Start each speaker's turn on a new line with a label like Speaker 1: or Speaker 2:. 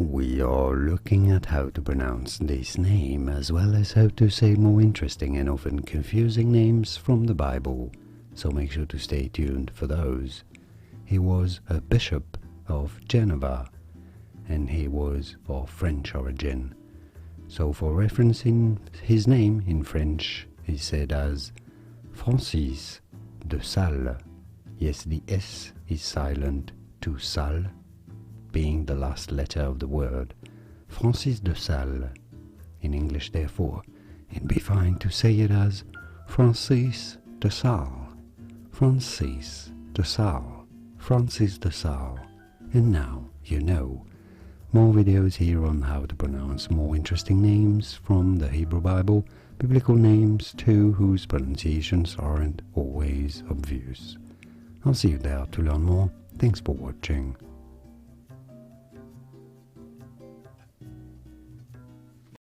Speaker 1: We are looking at how to pronounce this name as well as how to say more interesting and often confusing names from the Bible, so make sure to stay tuned for those. He was a bishop of Geneva and he was of French origin. So for referencing his name in French is said as Francis de Sales. Yes, the S is silent to Sales, being the last letter of the word. Francis de Sales. In English, therefore, it'd be fine to say it as Francis de Sales. Francis de Sales. Francis de Sales. And now you know. More videos here on how to pronounce more interesting names from the Hebrew Bible, biblical names too whose pronunciations aren't always obvious. I'll see you there to learn more. Thanks for watching.